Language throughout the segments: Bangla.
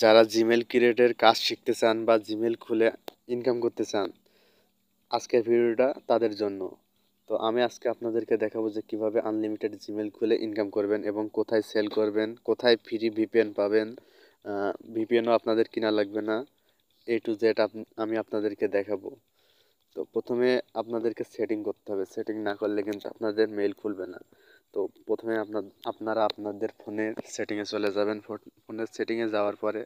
যারা জিমেল ক্রিয়েটের কাজ শিখতে চান বা জিমেল খুলে ইনকাম করতে চান, আজকের ভিডিওটা তাদের জন্য। তো আমি আজকে আপনাদেরকে দেখাবো যে কিভাবে আনলিমিটেড জিমেল খুলে ইনকাম করবেন এবং কোথায় সেল করবেন, কোথায় ফ্রি ভিপিএন পাবেন। ভিপিএনও আপনাদের কিনা লাগবে না, A to Z আমি আপনাদেরকে দেখাবো। তো প্রথমে আপনাদেরকে সেটিং করতে হবে, সেটিং না করলে কিন্তু আপনাদের মেইল খুলবে না। তো প্রথমে আপনারা আপনাদের ফোনের সেটিংয়ে চলে যাবেন। ফোনের সেটিংয়ে যাওয়ার পরে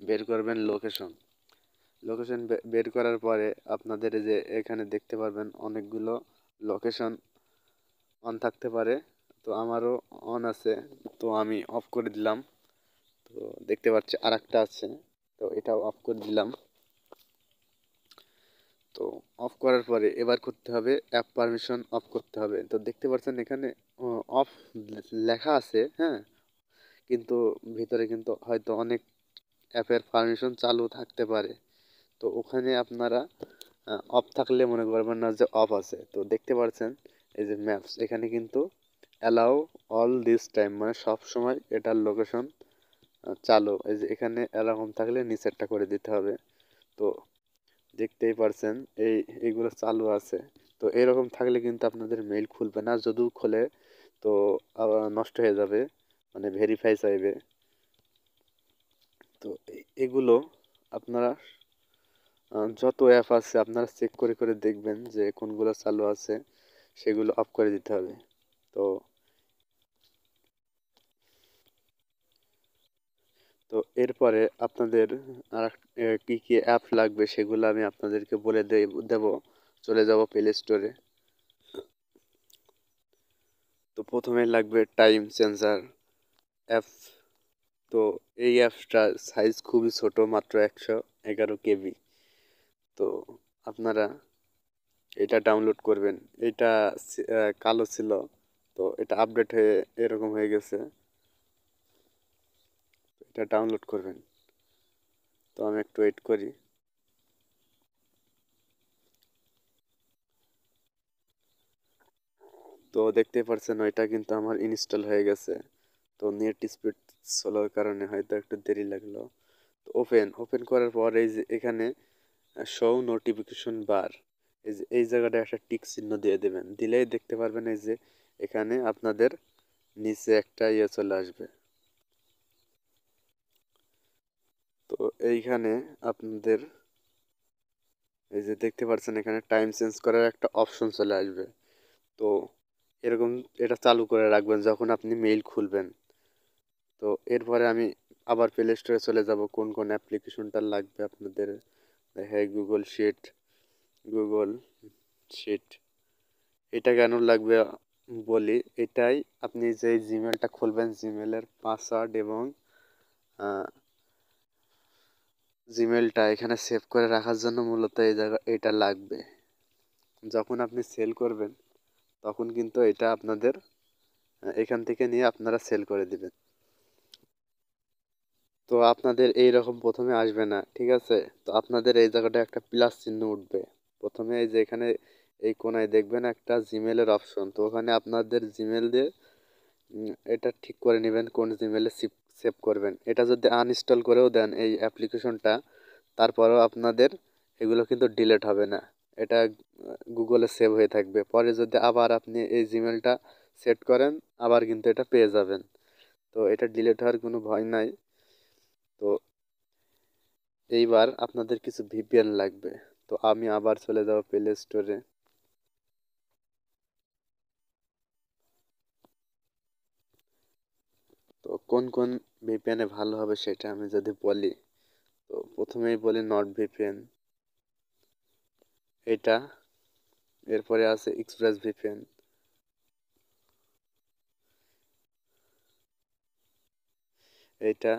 বের করবেন লোকেশন। লোকেশন বের করার পরে আপনাদের এই যে এখানে দেখতে পারবেন অনেকগুলো লোকেশন অন থাকতে পারে। তো আমারও অন আছে, তো আমি অফ করে দিলাম। তো দেখতে পাচ্ছি আর একটা আছে, তো এটাও অফ করে দিলাম। তো অফ করার পরে এবার করতে হবে অ্যাপ পারমিশন অফ করতে হবে। তো দেখতে পাচ্ছেন এখানে অফ লেখা আছে, হ্যাঁ, কিন্তু ভিতরে কিন্তু হয়তো অনেক অ্যাপের পারমিশন চালু থাকতে পারে। তো ওখানে আপনারা অফ থাকলে মনে করবেন না যে অফ আছে। তো দেখতে পাচ্ছেন এই যে ম্যাপস, এখানে কিন্তু অ্যালাউ অল দিস টাইম, মানে সব সময় এটার লোকেশন চালু। এই যে এখানে এরকম থাকলে নিচেরটা করে দিতে হবে। তো দেখতেই পারছেন এইগুলো চালু আছে। তো এরকম থাকলে কিন্তু আপনাদের মেইল খুলবে না, যদিও খোলে তো আবার নষ্ট হয়ে যাবে, মানে ভেরিফাই চাইবে। তো এগুলো আপনারা যত অ্যাপ আছে আপনারা চেক করে করে দেখবেন যে কোনগুলো চালু আছে, সেগুলো অফ করে দিতে হবে। তো তো এরপরে আপনাদের আর কী কী অ্যাপ লাগবে সেগুলো আমি আপনাদেরকে বলে দেব। চলে যাব প্লে স্টোরে। তো প্রথমে লাগবে টাইম সেন্সার অ্যাপ। তো এই অ্যাপসটার সাইজ খুবই ছোট, মাত্র 111 KB। তো আপনারা এটা ডাউনলোড করবেন। এটা কালো ছিল, তো এটা আপডেট হয়ে এরকম হয়ে গেছে। এটা ডাউনলোড করবেন। তো আমি একটু ওয়েট করি। তো দেখতে পাচ্ছেন ওইটা কিন্তু আমার ইনস্টল হয়ে গেছে। তো নেট স্পিড স্লোর কারণে হয়তো একটু দেরি লাগলো। তো ওপেন ওপেন করার পর এই যে এখানে শো নোটিফিকেশন বার, এই যে এই জায়গাটা একটা টিক চিহ্ন দিয়ে দেবেন। দিলেই দেখতে পারবেন এই যে এখানে আপনাদের নিচে একটা ইয়ে চলে আসবে। তো এইখানে আপনাদের এই যে দেখতে পাচ্ছেন এখানে টাইম চেঞ্জ করার একটা অপশন চলে আসবে। তো এরকম এটা চালু করে রাখবেন যখন আপনি মেইল খুলবেন। তো এরপরে আমি আবার প্লে স্টোরে চলে যাব, কোন কোন অ্যাপ্লিকেশনটা লাগবে আপনাদের। হ্যাঁ, গুগল শিট। এটা কেন লাগবে বলি, এটাই আপনি যে জিমেলটা খুলবেন, জিমেলের পাসওয়ার্ড এবং জিমেলটা এখানে সেভ করে রাখার জন্য মূলত এই জায়গা এটা লাগবে। যখন আপনি সেল করবেন তখন কিন্তু এটা আপনাদের এখান থেকে নিয়ে আপনারা সেল করে দিবেন। তো আপনাদের এই রকম প্রথমে আসবে না, ঠিক আছে। তো আপনাদের এই জায়গাটা একটা প্লাস চিহ্ন উঠবে। প্রথমে এই যে এখানে এই কোনায় দেখবেন একটা জিমেলের অপশন। তো ওখানে আপনাদের জিমেল দিয়ে এটা ঠিক করে নেবেন কোন জিমেলে সেভ করবেন। এটা যদি আনইনস্টল করেও দেন এই অ্যাপ্লিকেশনটা, তারপরেও আপনাদের এগুলো কিন্তু ডিলিট হবে না। এটা গুগলে সেভ হয়ে থাকবে। পরে যদি আবার আপনি এই জিমেলটা সেট করেন, আবার কিন্তু এটা পেয়ে যাবেন। তো এটা ডিলিট হওয়ার কোনো ভয় নাই। তো এইবার আপনাদের কিছু ভিপিএন লাগবে। তো আমি আবার চলে যাব প্লে স্টোরে। তো কোন কোন ভিপিএনে ভালো হবে সেটা আমি যদি বলি, তো প্রথমেই বলি নট ভিপিএন, এটা। এরপরে আছে এক্সপ্রেস ভিপিএন, এটা।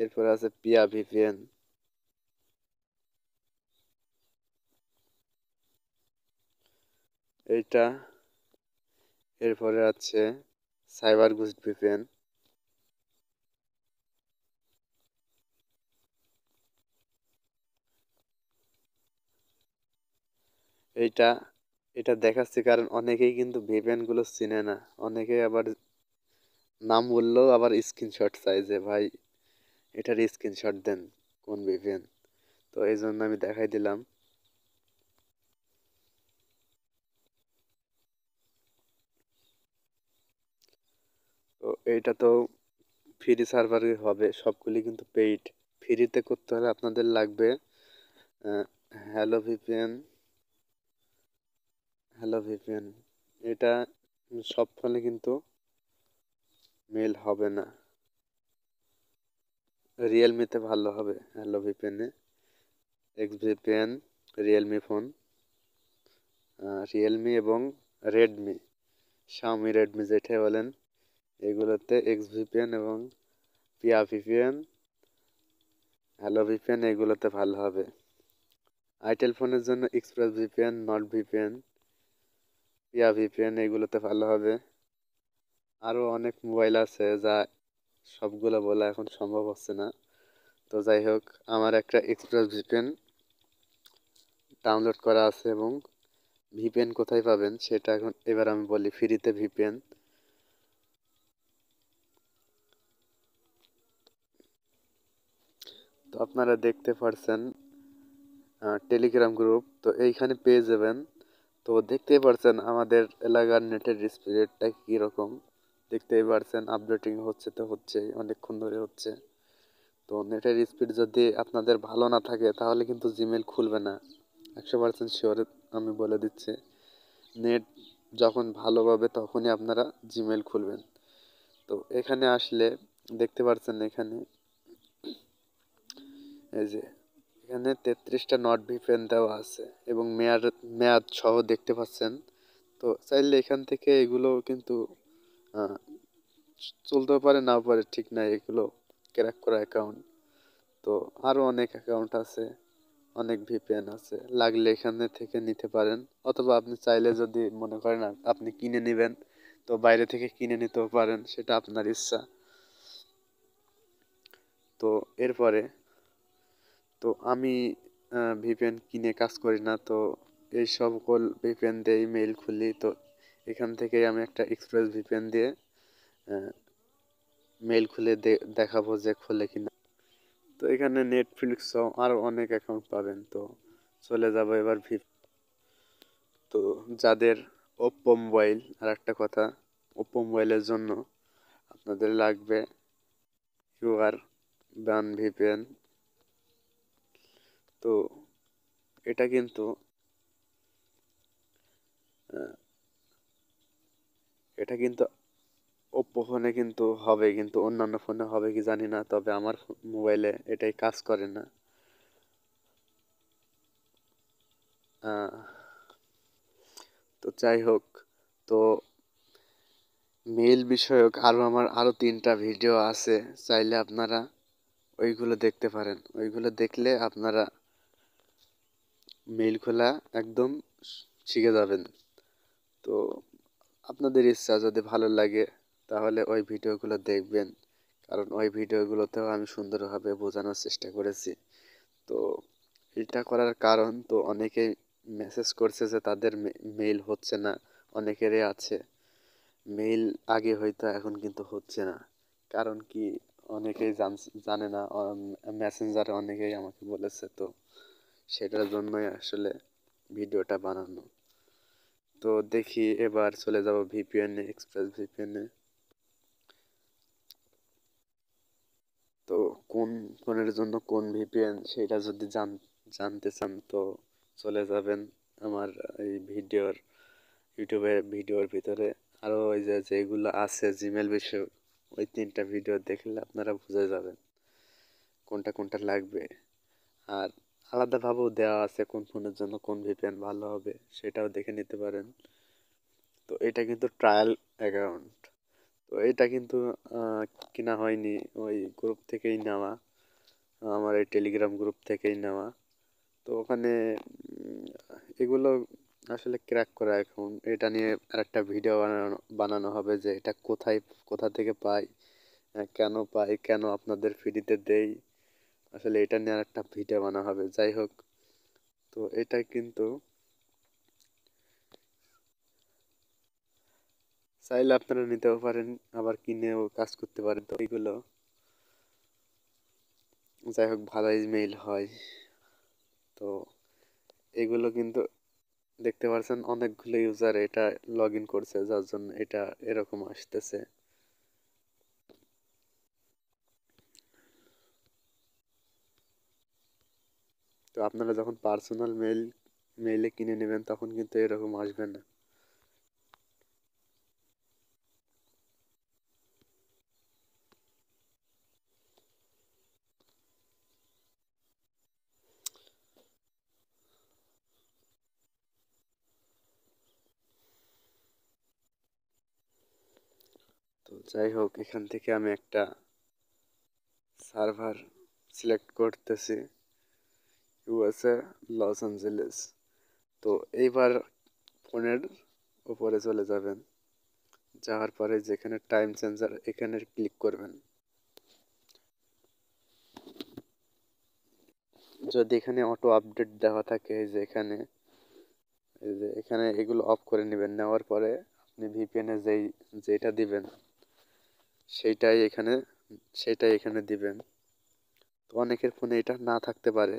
এরপরে আছে পিয়া ভিপিএন, এইটা। এরপরে আছে সাইবার গুজ ভিপিএন, এইটা। এটা দেখাচ্ছি কারণ অনেকেই কিন্তু ভিপিএন গুলো চিনে না। অনেকেই আবার নাম বললেও আবার স্ক্রিনশট চাই যে ভাই এটার স্ক্রিনশট দেন কোন ভিপিএন। তো এই জন্য আমি দেখাই দিলাম। তো এইটা তো ফ্রি সার্ভারে হবে, সবগুলি কিন্তু পেইড। ফ্রিতে করতে হলে আপনাদের লাগবে হ্যালো ভিপিএন। হ্যালো ভিপিএন এটা সব ফোনে কিন্তু মেল হবে না, রিয়েলমিতে ভালো হবে হ্যালো ভিপিএনে। X VPN Realme phone, Realme এবং রেডমি, শাওমি রেডমি যেটাই বলেন, এগুলোতে এক্স ভিপিএন এবং পিয়া ভিপিএন, হ্যালো ভিপিএন এগুলোতে ভালো হবে। আইটেল ফোনের জন্য express VPN, not VPN, Piya VPN এগুলোতে ভালো হবে। আরও অনেক মোবাইল আছে যা সবগুলো বলা এখন সম্ভব হচ্ছে না। তো যাই হোক, আমার একটা এক্সপ্রেস ভিপিএন ডাউনলোড করা আছে এবং ভিপিএন কোথায় পাবেন সেটা এখন এবার আমি বলি। ফ্রিতে ভিপিএন তো আপনারা দেখতে পারছেন টেলিগ্রাম গ্রুপ, তো এইখানে পেয়ে যাবেন। তো দেখতেই পারছেন আমাদের এলাকার নেটের স্পিডটা কীরকম, দেখতেই পারছেন আপডেটিং হচ্ছে, তো হচ্ছেই অনেকক্ষণ ধরে হচ্ছে। তো নেটের স্পিড যদি আপনাদের ভালো না থাকে তাহলে কিন্তু জিমেল খুলবে না, 100% শিওর আমি বলে দিচ্ছি। নেট যখন ভালো পাবে তখনই আপনারা জিমেল খুলবেন। তো এখানে আসলে দেখতে পাচ্ছেন এখানে এই যে এখানে 33টা নট ভিপিএন দেওয়া আছে এবং মেয়াদ সহ দেখতে পাচ্ছেন। তো চাইলে এখান থেকে এগুলো কিন্তু আহ, চলতেও পারে নাও পারে, ঠিক নাই, এগুলো ক্র্যাক করা অ্যাকাউন্ট। তো আরও অনেক অ্যাকাউন্ট আছে, অনেক ভিপিএন আছে, লাগলে এখানে থেকে নিতে পারেন। অথবা আপনি চাইলে যদি মনে করেন আপনি কিনে নেবেন, তো বাইরে থেকে কিনে নিতেও পারেন, সেটা আপনার ইচ্ছা। তো এরপরে তো আমি ভিপিএন কিনে কাজ করি না, তো এই সকল ভিপিএন দিয়ে মেইল খুলি। তো এখান থেকেই আমি একটা এক্সপ্রেস ভিপিএন দিয়ে মেইল খুলে দেখাবো যে খোলে কিনা। তো এখানে নেটফ্লিক্স আরও অনেক অ্যাকাউন্ট পাবেন। তো চলে যাব এবার তো যাদের ওপ্পো মোবাইল, আর একটা কথা, ওপ্পো মোবাইলের জন্য আপনাদের লাগবে ইউআর বান ভিপিএন। তো এটা কিন্তু আহ, এটা কিন্তু ওপ্পো ফোনে কিন্তু হবে, কিন্তু অন্যান্য ফোনে হবে কি জানি না, তবে আমার মোবাইলে এটাই কাজ করে না। আহ, তো যাই হোক, তো মেইল বিষয়ক আমার আরও 3টা ভিডিও আছে, চাইলে আপনারা ওইগুলো দেখতে পারেন। ওইগুলো দেখলে আপনারা মেইল খোলা একদম শিখে যাবেন। তো আপনাদের ইচ্ছা, যদি ভালো লাগে তাহলে ওই ভিডিওগুলো দেখবেন, কারণ ওই ভিডিওগুলোতেও আমি সুন্দরভাবে বোঝানোর চেষ্টা করেছি। তো এটা করার কারণ, তো অনেকেই মেসেজ করছে যে তাদের মেইল হচ্ছে না, অনেকেরই আছে মেইল আগে হয়তো এখন কিন্তু হচ্ছে না। কারণ কি, অনেকেই জানে না, মেসেঞ্জারে অনেকেই আমাকে বলেছে, তো সেটার জন্যই আসলে ভিডিওটা বানানো। তো দেখি এবার চলে যাব ভিপিএনে, এক্সপ্রেস ভিপিএনে। তো কোন ফোনের জন্য কোন ভিপিএন সেটা যদি জানতে চান, তো চলে যাবেন আমার এই ইউটিউবে ভিডিওর ভিতরে। আরও ওই যে যেগুলো আছে জিমেল বিষয়ক, ওই 3টা ভিডিও দেখলে আপনারা বুঝে যাবেন কোনটা কোনটা লাগবে। আর আলাদাভাবেও দেওয়া আছে কোন ফোনের জন্য কোন ভিপিএন ভালো হবে, সেটাও দেখে নিতে পারেন। তো এটা কিন্তু ট্রায়াল অ্যাকাউন্ট, তো এটা কিন্তু কিনা হয়নি, ওই গ্রুপ থেকেই নেওয়া, আমার এই টেলিগ্রাম গ্রুপ থেকেই নেওয়া। তো ওখানে উম, এগুলো আসলে ক্র্যাক করা অ্যাকাউন্ট, এটা নিয়ে আরেকটা ভিডিও বানানো হবে যে এটা কোথা থেকে পাই, কেন পাই, কেন আপনাদের ফ্রিতে দেই, আসলে এটা নিয়ে আরেকটা ভিডিও বানানো হবে। যাই হোক, তো এটা কিন্তু চাইলে আপনারা নিতেও পারেন, আবার কিনেও কাজ করতে পারেন। তো এইগুলো যাই হোক ভালোই মেইল হয়। তো এগুলো কিন্তু দেখতে পাচ্ছেন অনেকগুলো ইউজার এটা লগ ইন করছে, যার জন্য এটা এরকম আসতেছে। তো আপনারা যখন পার্সোনাল মেইলে কিনে নেবেন তখন কিন্তু এরকম আসবে না। তো যাই হোক, এখান থেকে আমি একটা সার্ভার সিলেক্ট করতেছি, ইউএসএ, লস অ্যাঞ্জেলেস। তো এইবার ফোনের উপরে চলে যাবেন, যাওয়ার পরে যেখানে টাইম সেন্সার এখানে ক্লিক করবেন। যদি এখানে অটো আপডেট দেওয়া থাকে, যে এখানে এই যে এখানে এগুলো অফ করে নেবেন, নেওয়ার পরে আপনি ভিপিএনে যেটা দিবেন সেইটাই এখানে সেটাই এখানে দিবেন। তো অনেকের ফোনে এটা না থাকতে পারে,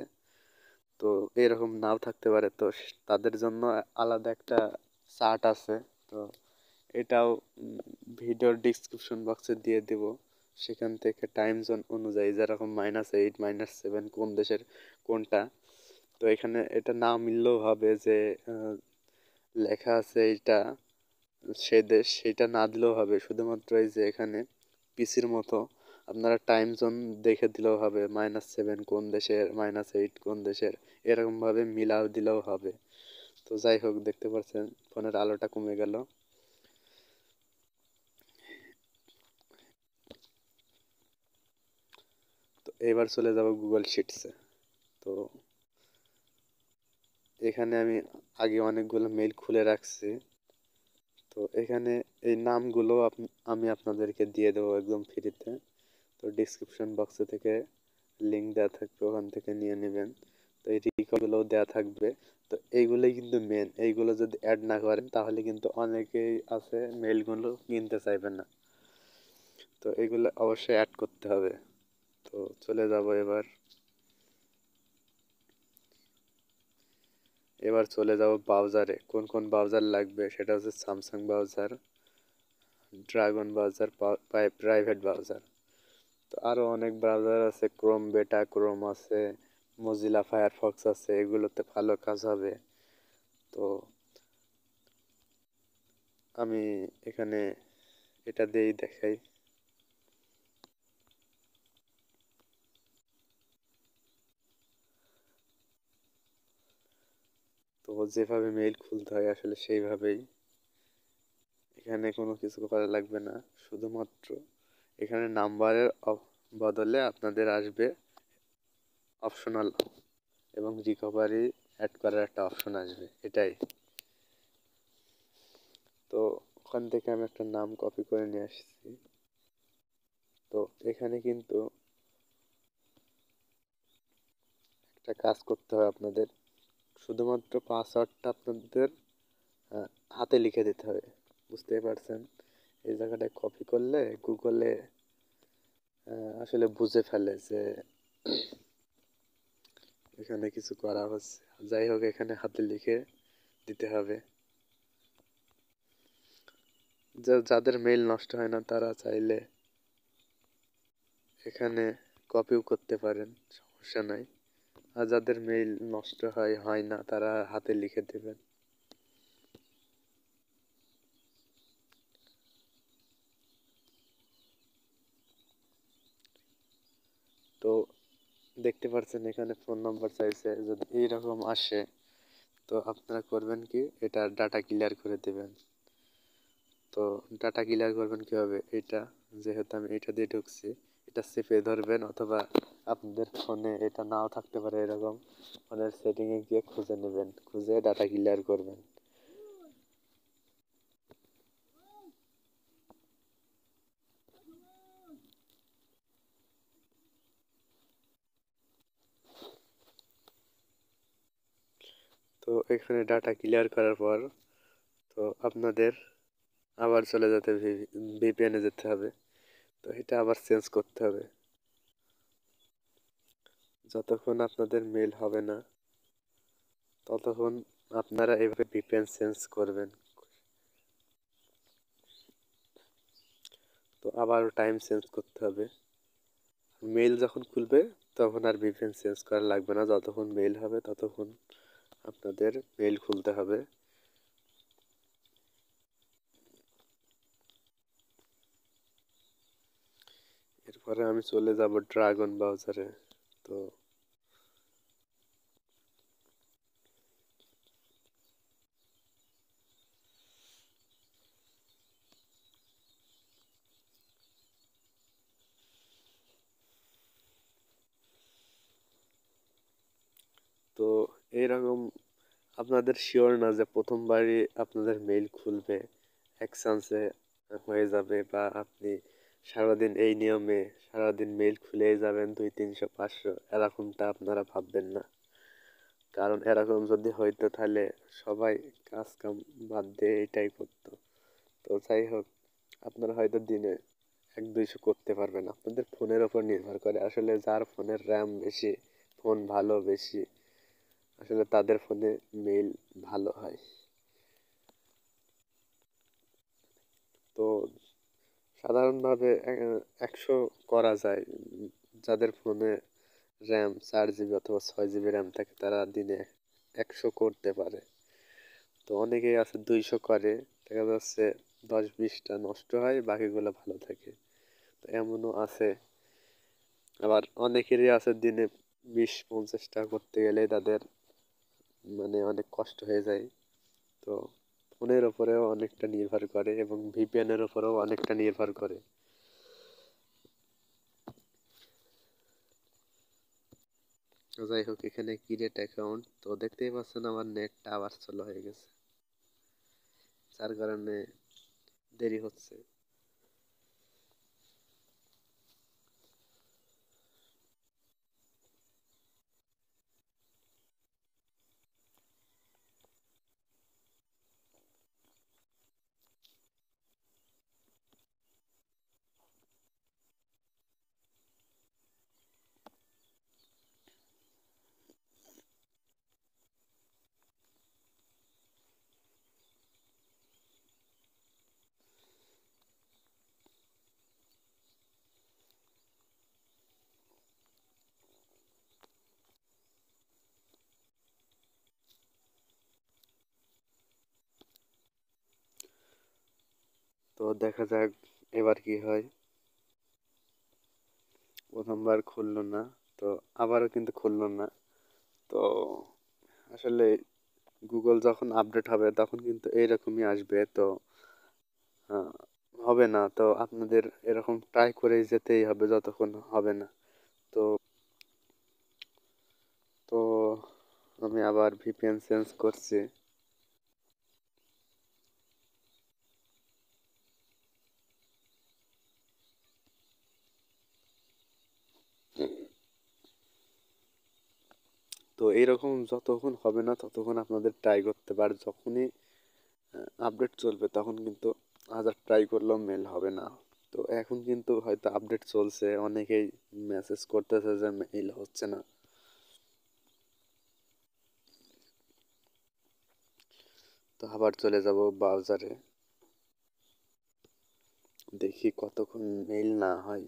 তো এরকম নাও থাকতে পারে, তো তাদের জন্য আলাদা একটা চার্ট আছে। তো এটাও ভিডিওর ডিসক্রিপশন বক্সে দিয়ে দেব। সেখান থেকে টাইম জোন অনুযায়ী, যেরকম -8 -7 কোন দেশের কোনটা, তো এখানে এটা না মিললেও হবে, যে লেখা আছে এইটা সে দেশ, সেটা না দিলেও হবে। শুধুমাত্র এই যে এখানে পিসির মতো আপনারা টাইম জোন দেখে দিলেও হবে, -7 কোন দেশের, -8 কোন দেশের, এরকমভাবে মিলাও দিলেও হবে। তো যাই হোক, দেখতে পাচ্ছেন ফোনের আলোটা কমে গেল। তো এবার চলে যাব গুগল শিটসে। তো এখানে আমি আগে অনেকগুলো মেইল খুলে রাখছি। তো এখানে এই নামগুলো আমি আপনাদেরকে দিয়ে দেবো একদম ফ্রিতে। তো ডিসক্রিপশন বক্সে থেকে লিঙ্ক দেওয়া থাকবে, ওখান থেকে নিয়ে নেবেন। তো এই রিকলগুলোও দেওয়া থাকবে। তো এইগুলোই কিন্তু মেন, এইগুলো যদি অ্যাড না করেন তাহলে কিন্তু অনেকেই আছে মেইলগুলো কিনতে চাইবে না। তো এগুলো অবশ্যই অ্যাড করতে হবে। তো চলে যাব এবার চলে যাব ব্রাউজারে। কোন কোন ব্রাউজার লাগবে সেটা হচ্ছে Samsung browser, dragon browser, private browser. তো আরও অনেক ব্রাউজার আছে, ক্রোম, বেটা ক্রোম আছে, মজিলা ফায়ারফক্স আছে, এগুলোতে ভালো কাজ হবে। তো আমি এখানে এটা দিয়েই দেখাই। তো যেভাবে মেইল খুলতে হয় আসলে সেইভাবেই, এখানে কোনো কিছু করা লাগবে না। শুধুমাত্র এখানে নাম্বারের বদলে আপনাদের আসবে অপশনাল, এবং রিকভারি অ্যাড করার একটা অপশন আসবে, এটাই। তো ওখান থেকে আমি একটা নাম কপি করে নিয়ে আসছি। তো এখানে কিন্তু একটা কাজ করতে হবে আপনাদের, শুধুমাত্র পাসওয়ার্ডটা আপনাদের হাতে লিখে দিতে হবে। বুঝতেই পারছেন, এই জায়গাটায় কপি করলে গুগলে আসলে বুঝে ফেলে যে এখানে কিছু করা হচ্ছে। যাই হোক, এখানে হাতে লিখে দিতে হবে। যাদের মেইল নষ্ট হয় না তারা চাইলে এখানে কপিও করতে পারেন, সমস্যা নাই। আর যাদের মেইল নষ্ট হয় না তারা হাতে লিখে দেবেন। তো দেখতে পাচ্ছেন এখানে ফোন নাম্বার চাইছে, যদি এইরকম আসে তো আপনারা করবেন কি, এটা ডাটা ক্লিয়ার করে দেবেন। তো ডাটা ক্লিয়ার করবেন কীভাবে, এটা যেহেতু আমি এটা দিয়ে ঢুকছি, এটা চেপে ধরবেন, অথবা আপনাদের ফোনে এটা নাও থাকতে পারে, এরকম ফোনের সেটিংয়ে গিয়ে খুঁজে নেবেন, খুঁজে ডাটা ক্লিয়ার করবেন। তো এখানে ডাটা ক্লিয়ার করার পর তো আপনাদের আবার চলে যেতে ভিপিএনে যেতে হবে। তো এটা আবার চেঞ্জ করতে হবে। যতক্ষণ আপনাদের মেল হবে না ততক্ষণ আপনারা এভাবে ভিপিএন চেঞ্জ করবেন। তো আবারও টাইম চেঞ্জ করতে হবে। মেল যখন খুলবে তখন আর ভিপিএন চেঞ্জ করা লাগবে না, যতক্ষণ মেল হবে ততক্ষণ আপনাদের মেল খুলতে হবে। এরপরে আমি চলে যাব ড্রাগন ব্রাউজারে। তো তো এইরকম আপনাদের শিওর না যে প্রথমবারই আপনাদের মেইল খুলবে, এক চান্সে হয়ে যাবে, বা আপনি সারাদিন এই নিয়মে সারাদিন মেইল খুলেই যাবেন 200-300-500, এরকমটা আপনারা ভাববেন না। কারণ এরকম যদি হইতো তাহলে সবাই কাজ কাম বাদ দিয়ে এটাই করতো। তো যাই হোক, আপনারা হয়তো দিনে 100-200 করতে পারবেন, আপনাদের ফোনের ওপর নির্ভর করে। আসলে যার ফোনের র্যাম বেশি, ফোন ভালো বেশি, আসলে তাদের ফোনে মেইল ভালো হয়। তো সাধারণভাবে 100 করা যায়। যাদের ফোনে র্যাম 4 জিবি অথবা 6 জিবি র্যাম থাকে তারা দিনে 100 করতে পারে। তো অনেকেই আছে 200 করে, দেখা যাচ্ছে 10-20টা নষ্ট হয়, বাকিগুলো ভালো থাকে। তো এমনও আছে। আবার অনেকেরই আছে দিনে 20-50টা করতে গেলে তাদের মানে অনেক কষ্ট হয়ে যায়। তো ফোনের ওপরেও অনেকটা নির্ভর করে এবং ভিপিএন এর ওপরেও অনেকটা নির্ভর করে। তো যাই হোক, এখানে ক্রিয়েট অ্যাকাউন্ট, তো দেখতেই পাচ্ছেন আমার নেটটা আবার চালু হয়ে গেছে, যার কারণে দেরি হচ্ছে। তো দেখা যাক এবার কি হয়। প্রথমবার খুললো না, তো আবারও কিন্তু খুললো না। তো আসলে গুগল যখন আপডেট হবে তখন কিন্তু এইরকমই আসবে। তো আহ, হবে না, তো আপনাদের এরকম ট্রাই করেই যেতেই হবে যতক্ষণ হবে না। তো তো আমি আবার ভিপিএন চেঞ্জ করছি। তো এইরকম যতক্ষণ হবে না ততক্ষণ আপনাদের ট্রাই করতে পারে, যখনই আপডেট চলবে তখন কিন্তু 1000 ট্রাই করলেও মেল হবে না। তো এখন কিন্তু হয়তো আপডেট চলছে, অনেকেই মেসেজ করতেছে যে মেইল হচ্ছে না। তো আবার চলে যাব ব্রাউজারে, দেখি কতক্ষণ মেইল না হয়।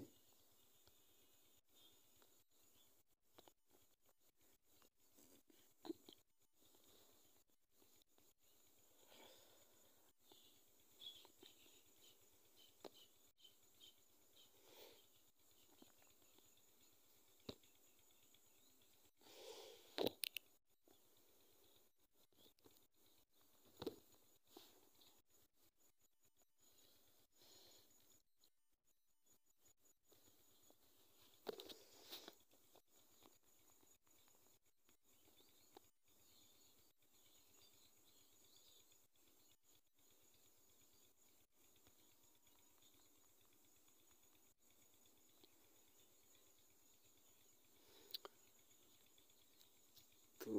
তো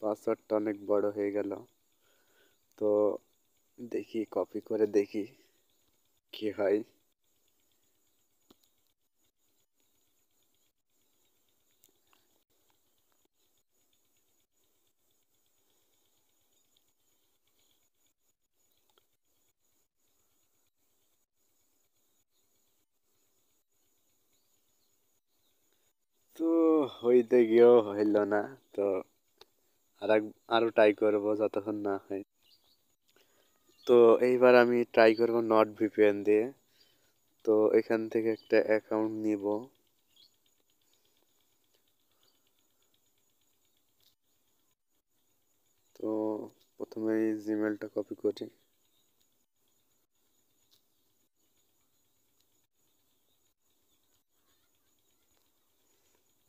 পাসওয়ার্ডটা অনেক বড় হয়ে গেল। তো দেখি কপি করে দেখি কি হয়। হইতে গিয়েও হইল না। তো আরো ট্রাই করব যতক্ষণ না হয়। তো এইবার আমি ট্রাই করব নট ভিপিএন দিয়ে। তো এখান থেকে একটা অ্যাকাউন্ট নিব। তো প্রথমে জিমেলটা কপি করি।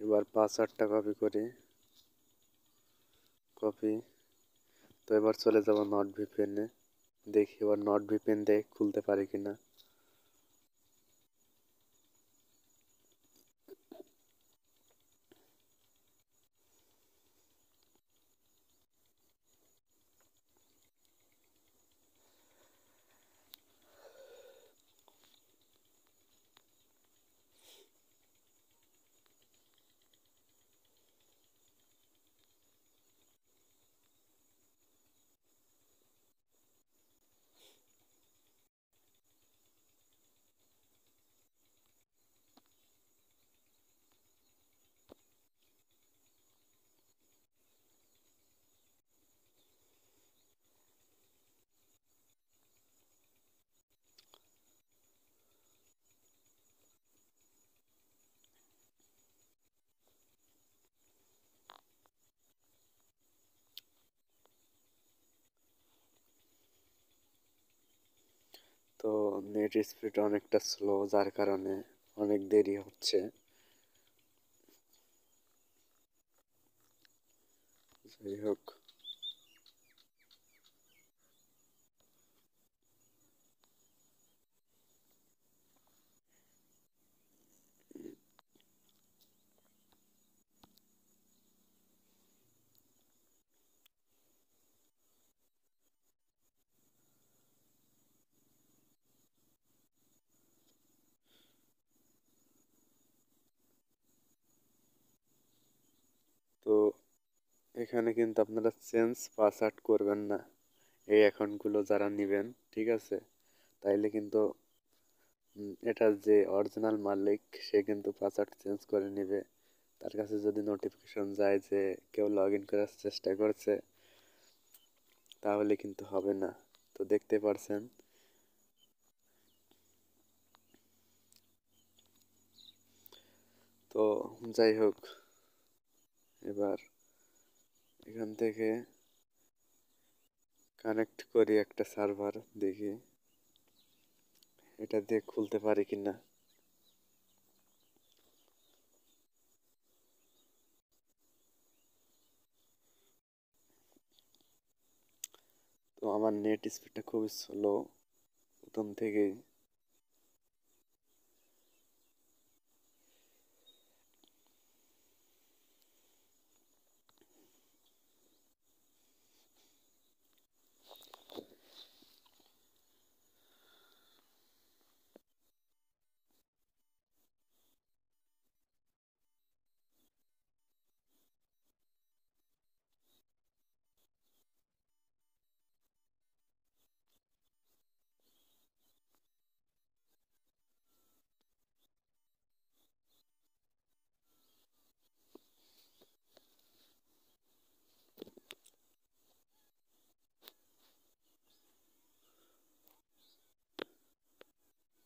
এবার পাসওয়ার্ডটা কপি করি। কপি। তো এবার চলে যাব নট ভিপিএনে। দেখি এবার নট ভিপিএন দিয়ে খুলতে পারি কিনা। তো নেট স্পিড অনেকটা স্লো, যার কারণে অনেক দেরি হচ্ছে। যাই হোক, তো এখানে কিন্তু আপনারা চেঞ্জ পাসওয়ার্ড করবেন না এই অ্যাকাউন্টগুলো যারা নেবেন, ঠিক আছে? তাইলে কিন্তু এটার যে অরিজিনাল মালিক সে কিন্তু পাসওয়ার্ড চেঞ্জ করে নেবে। তার কাছে যদি নোটিফিকেশন যায় যে কেউ লগ ইন করার চেষ্টা করছে, তাহলে কিন্তু হবে না। তো দেখতে পারছেন। তো যাই হোক, এবার এখান থেকে কানেক্ট করি একটা সার্ভার, দেখি এটা দিয়ে খুলতে পারি কিনা। তো আমার নেট স্পিডটা খুবই স্লো প্রথম থেকেই।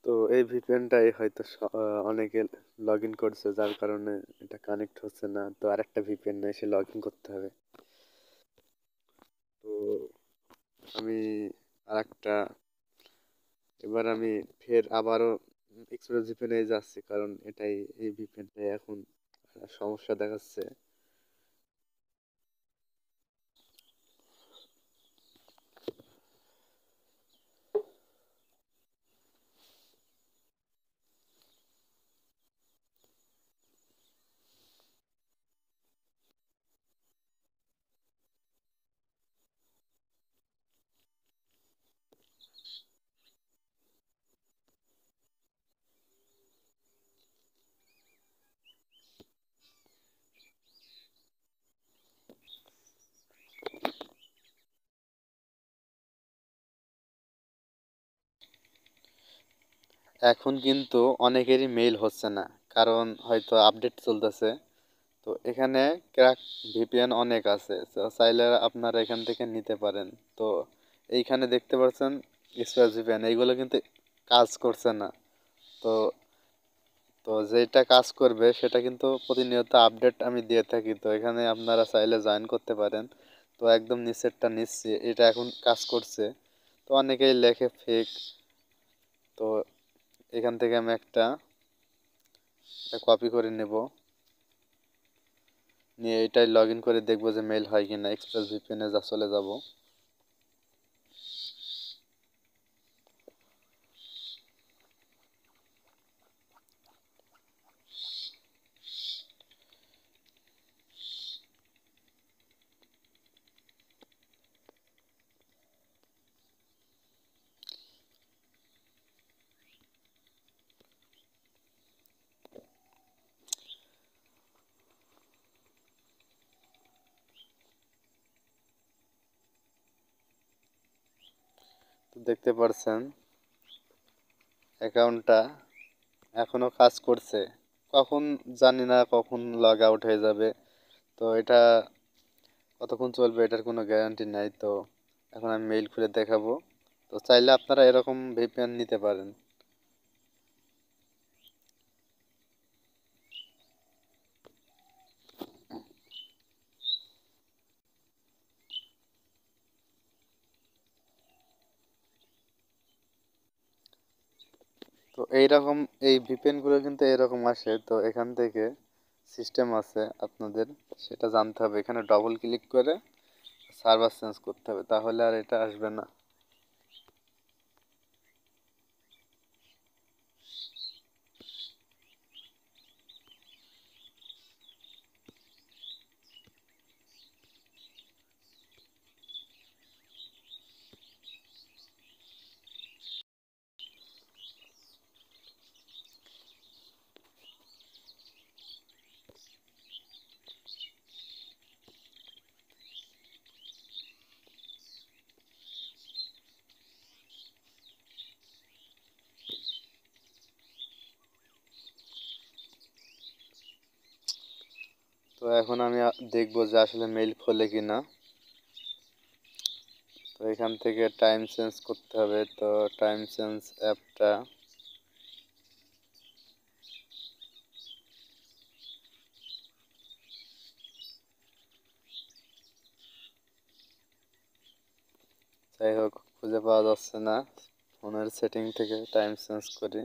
তো এই ভিপিএনটাই হয়তো অনেকে লগ ইন করছে, যার কারণে এটা কানেক্ট হচ্ছে না। তো আরেকটা ভিপিএন এসে লগ ইন করতে হবে। তো আমি আরেকটা, এবার আমি ফের আবারও এক্সপ্রেস ভিপিএনে যাচ্ছি, কারণ এই ভিপিএনটাই এখন সমস্যা দেখাচ্ছে। এখন কিন্তু অনেকেরই মেইল হচ্ছে না, কারণ হয়তো আপডেট চলতেছে। তো এখানে ক্র্যাক ভিপিএন অনেক আছে, তো চাইলে আপনারা এখান থেকে নিতে পারেন। তো এইখানে দেখতে পাচ্ছেন স্পেস ভিপিএন, এইগুলো কিন্তু কাজ করছে না। তো তো যেটা কাজ করবে সেটা কিন্তু প্রতিনিয়ত আপডেট আমি দিয়ে থাকি, তো এখানে আপনারা চাইলে জয়েন করতে পারেন। তো একদম নিচেরটা নিচ্ছি, এটা এখন কাজ করছে। তো অনেকেই লেখে ফেক, তো এখান থেকে আমি এটা কপি করে নেব, নিয়ে এটাই লগ ইন করে দেখবো যে মেল হয় কিনা। এক্সপ্রেস ভিপিএনে চলে যাব। তো দেখতে পাচ্ছেন অ্যাকাউন্টটা এখনো কাজ করছে। কখন জানি না, কখন লগ আউট হয়ে যাবে। তো এটা কতক্ষণ চলবে এটার কোনো গ্যারান্টি নাই। তো এখন আমি মেইল খুলে দেখাবো। তো চাইলে আপনারা এরকম ভিপিএন নিতে পারেন। তো এইরকম এই ভিপিএন গুলো কিন্তু এরকম আসে। তো এখান থেকে সিস্টেম আছে আপনাদের, সেটা জানতে হবে। এখানে ডবল ক্লিক করে সার্ভার চেঞ্জ করতে হবে, তাহলে আর এটা আসবে না। তো এখন আমি দেখবো যে আসলে মেইল খোলে কিনা। তো এখান থেকে টাইম চেঞ্জ করতে হবে। তো টাইম চেঞ্জ অ্যাপটা যাই হোক খুঁজে পাওয়া যাচ্ছে না। ফোনের সেটিং থেকে টাইম চেঞ্জ করি।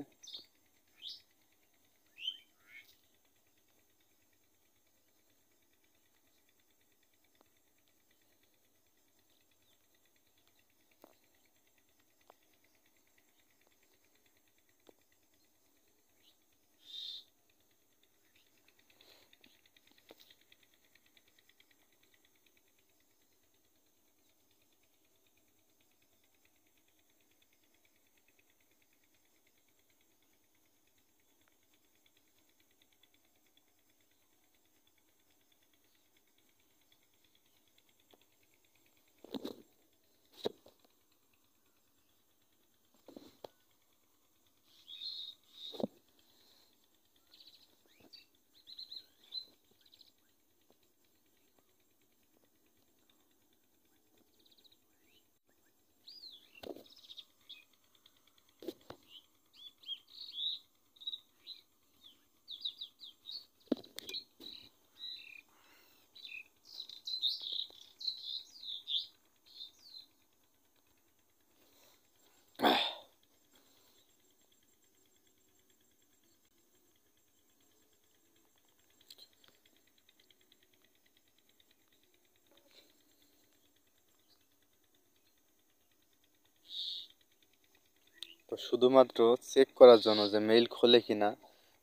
তো শুধুমাত্র চেক করার জন্য যে মেইল খোলে কিনা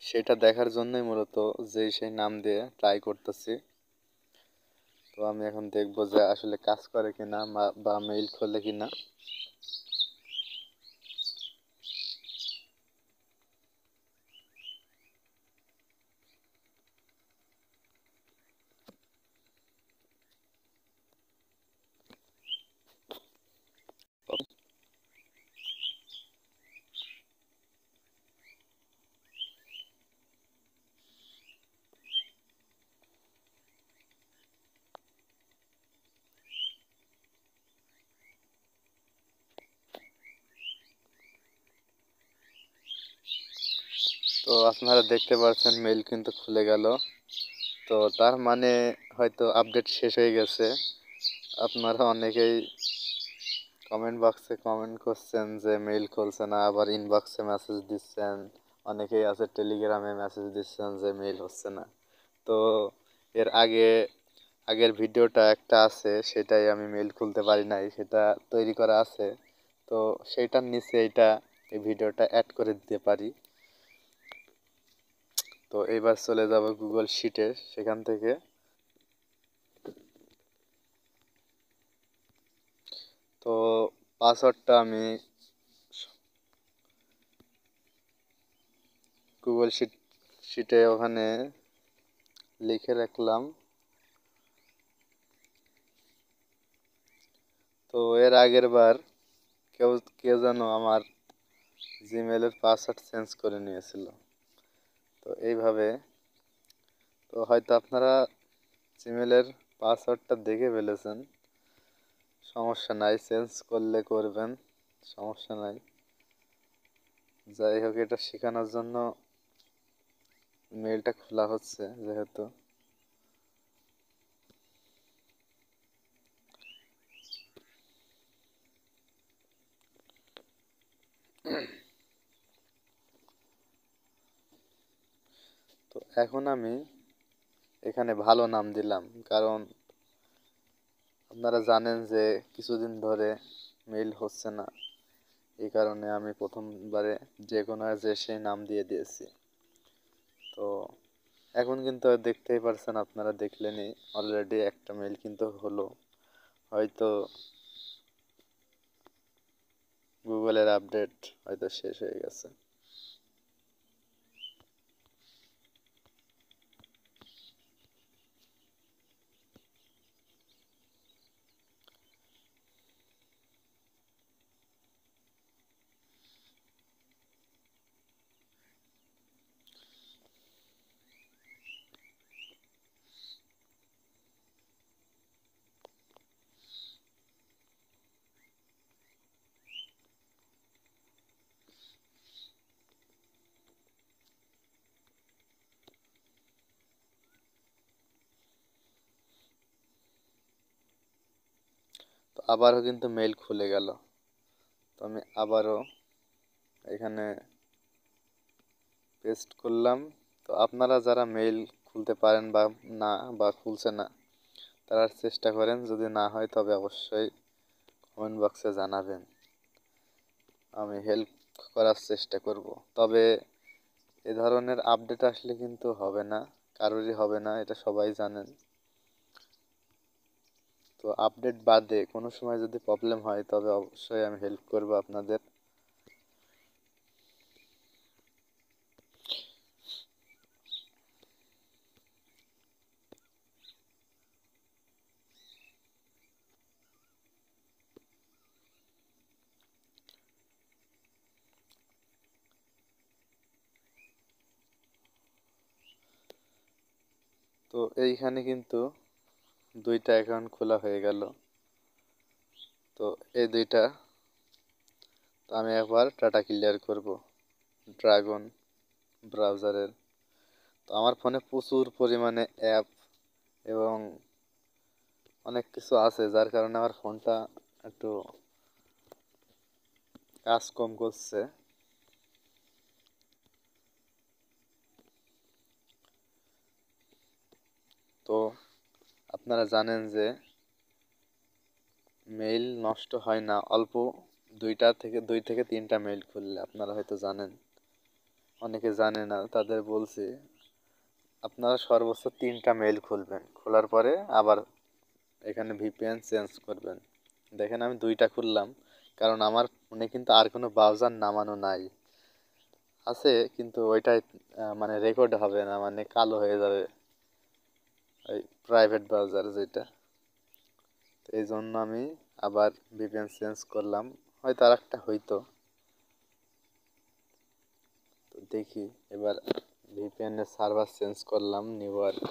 সেটা দেখার জন্যই মূলত যে সেই নাম দিয়ে ট্রাই করতেছি। তো আমি এখন দেখবো যে আসলে কাজ করে কিনা বা মেইল খোলে কিনা। তো আপনারা দেখতে পাচ্ছেন মেইল কিন্তু খুলে গেল। তো তার মানে হয়তো আপডেট শেষ হয়ে গেছে। আপনারা অনেকেই কমেন্ট বক্সে কমেন্ট করছেন যে মেইল খুলছে না, আবার ইনবক্সে মেসেজ দিচ্ছেন। অনেকেই আছে টেলিগ্রামে মেসেজ দিচ্ছেন যে মেইল হচ্ছে না। তো এর আগের ভিডিওটা একটা আছে, সেটাই আমি মেইল খুলতে পারি নাই, সেটা তৈরি করা আছে। তো সেইটার নিচে এই ভিডিওটা অ্যাড করে দিতে পারি। তো এবার চলে যাব গুগল শিটে, সেখান থেকে তো পাসওয়ার্ডটা আমি গুগল শিটে ওখানে লিখে রাখলাম। তো এর আগের বার কে যেন আমার জিমেলের পাসওয়ার্ড চেঞ্জ করে নিয়েছিল। তো এইভাবে তো হয়তো আপনারা জিমেলের পাসওয়ার্ডটা দেখে ফেলেছেন, সমস্যা নাই, চেঞ্জ করলে করবেন, সমস্যা নাই। যাই হোক, এটা শেখানোর জন্য মেইলটা খোলা হচ্ছে যেহেতু। তো এখন আমি এখানে ভালো নাম দিলাম, কারণ আপনারা জানেন যে কিছুদিন ধরে মেইল হচ্ছে না। এই কারণে আমি প্রথমবারে যে কোনো যে সেই নাম দিয়ে দিয়েছি। তো এখন কিন্তু দেখতেই পারছেন, আপনারা দেখলেনই অলরেডি একটা মেইল কিন্তু হলো। হয়তো গুগলের আপডেট হয়তো শেষ হয়ে গেছে। তো আবারও কিন্তু মেইল খুলে গেল। তো আমি আবারও এখানে পেস্ট করলাম। তো আপনারা যারা মেইল খুলতে পারেন না বা খুলছে না, তারা চেষ্টা করেন, যদি না হয় তবে অবশ্যই কমেন্ট বক্সে জানাবেন, আমি হেল্প করার চেষ্টা করব। তবে এ ধরনের আপডেট আসলে কিন্তু হবে না, কারোরই হবে না, এটা সবাই জানেন। তো আপডেট বাদে কোনো সময় যদি প্রবলেম হয় তবে অবশ্যই আমি হেল্প করব আপনাদের। তো এইখানে কিন্তু দুইটা অ্যাকাউন্ট খোলা হয়ে গেল। তো এই দুইটা তো আমি একবার ডাটা ক্লিয়ার করব ড্রাগন ব্রাউজারের। তো আমার ফোনে প্রচুর পরিমাণে অ্যাপ এবং অনেক কিছু আছে, যার কারণে আমার ফোনটা একটু কাজ কম করছে। তো আপনারা জানেন যে মেইল নষ্ট হয় না অল্প দুই থেকে তিনটা মেইল খুললে, আপনারা হয়তো জানেন, অনেকে জানে না, তাদের বলছি আপনারা সর্বোচ্চ তিনটা মেইল খুলবেন, খোলার পরে আবার এখানে ভিপিএন চেঞ্জ করবেন। দেখেন আমি দুইটা খুললাম, কারণ আমার ফোনে কিন্তু আর কোনো ব্রাউজার নামানো নাই, আছে কিন্তু ওইটাই মানে রেকর্ড হবে না, মানে কালো হয়ে যাবে ওই প্রাইভেট ব্রাউজার যেটা। তো এই জন্য আমি আবার ভিপিএন চেঞ্জ করলাম, হয়তো আর একটা হইতো। তো দেখি এবার ভিপিএন এর সার্ভার চেঞ্জ করলাম, নিউ ইয়র্ক।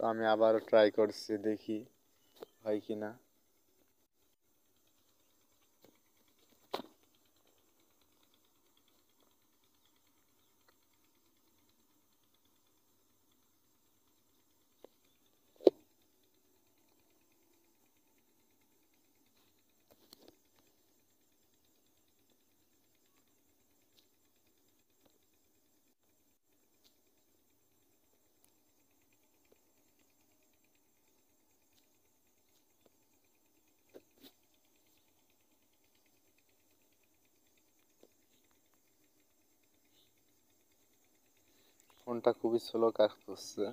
তো আমি আবারও ট্রাই করছি, দেখি হয় কি না। ফোনটা খুবই স্লো কাজ করছে।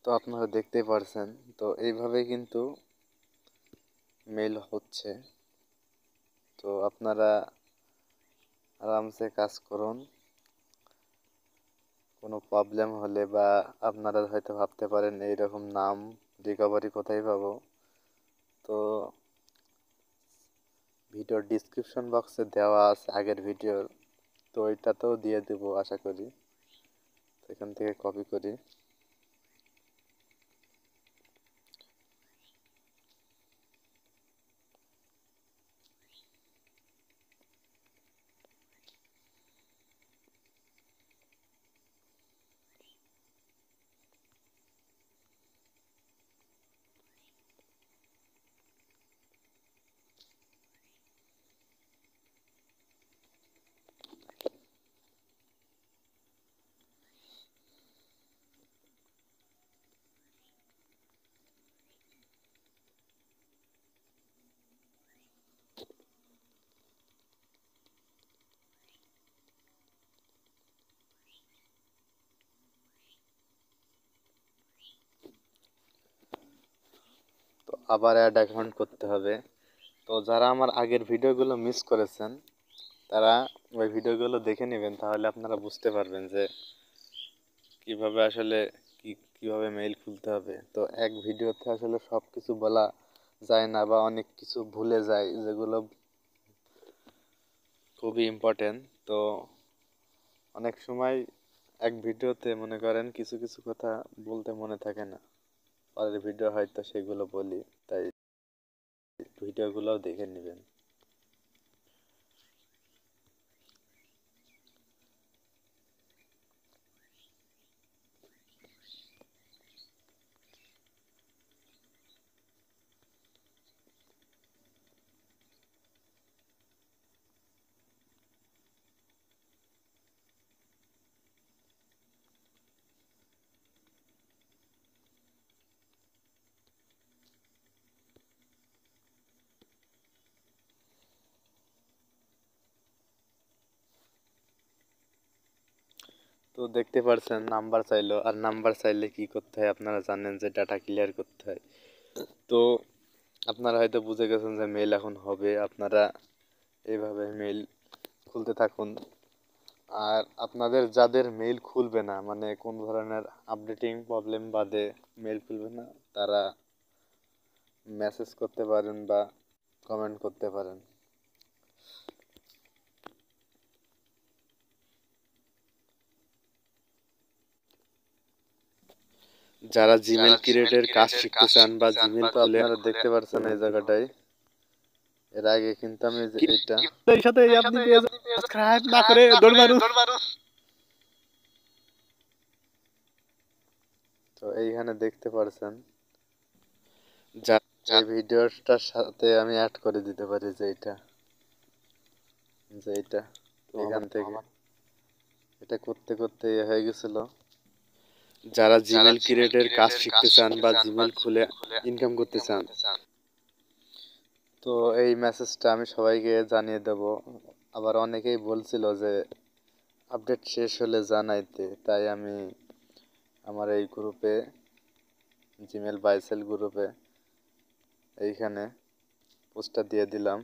তো আপনারা দেখতেই পারছেন, তো এইভাবে কিন্তু মেল হচ্ছে। তো আপনারা আরামসে কাজ করুন। কোনো প্রবলেম হলে বা আপনারা হয়তো ভাবতে পারেন এইরকম নাম রিকভারি কোথায় পাবো, তো ভিডিওর ডিসক্রিপশন বক্সে দেওয়া আছে আগের ভিডিওর, তো ওইটাতেও দিয়ে দেবো আশা করি। এখান থেকে কপি করি। তো আবার অ্যাড অ্যাকাউন্ট করতে হবে। তো যারা আমার আগের ভিডিওগুলো মিস করেছেন, তারা ওই ভিডিওগুলো দেখে নেবেন, তাহলে আপনারা বুঝতে পারবেন যে কিভাবে আসলে কিভাবে মেইল খুলতে হবে। তো এক ভিডিওতে আসলে সব কিছু বলা যায় না, বা অনেক কিছু ভুলে যায় যেগুলো খুবই ইম্পর্টেন্ট। তো অনেক সময় এক ভিডিওতে মনে করেন কিছু কিছু কথা বলতে মনে থাকে না, পরের ভিডিও হয়তো সেগুলো বলি, তাই ভিডিওগুলোও দেখে নেবেন। তো দেখতে পারছেন নাম্বার চাইলো, আর নাম্বার চাইলে কি করতে হয় আপনারা জানেন যে ডাটা ক্লিয়ার করতে হয়। তো আপনারা হয়তো বুঝে গেছেন যে মেল এখন হবে, আপনারা এইভাবে মেল খুলতে থাকুন। আর আপনাদের যাদের মেল খুলবে না, মানে কোন ধরনের আপডেটিং প্রবলেম বাদে মেল খুলবে না, তারা মেসেজ করতে পারেন বা কমেন্ট করতে পারেন। যারা জিমেল ক্রিয়েটের কাজ শিখতে চান বা জিমেল খুলে, আপনারা দেখতে পাচ্ছেন এই জায়গাটায়, এর আগে কিন্তু আমি এইটা এর সাথে আপনি পেয়ে সাবস্ক্রাইব না করে দৌড় মারুন। তো এইখানে দেখতে পারছেন যা এই ভিডিওটার সাথে আমি অ্যাড করে দিতে পারি যে এইটা এখান থেকে এটা করতে করতে হয়ে গেছিল। যারা জিমেল ক্রিয়েটের কাজ শিখতে চান বা জিমেল খুলে ইনকাম করতে চান, তো এই মেসেজটা আমি সবাইকে জানিয়ে দেব। আবার অনেকেই বলছিল যে আপডেট শেষ হলে জানাইতে, তাই আমি আমার এই গ্রুপে, জিমেল বাইসেল গ্রুপে এইখানে পোস্টটা দিয়ে দিলাম।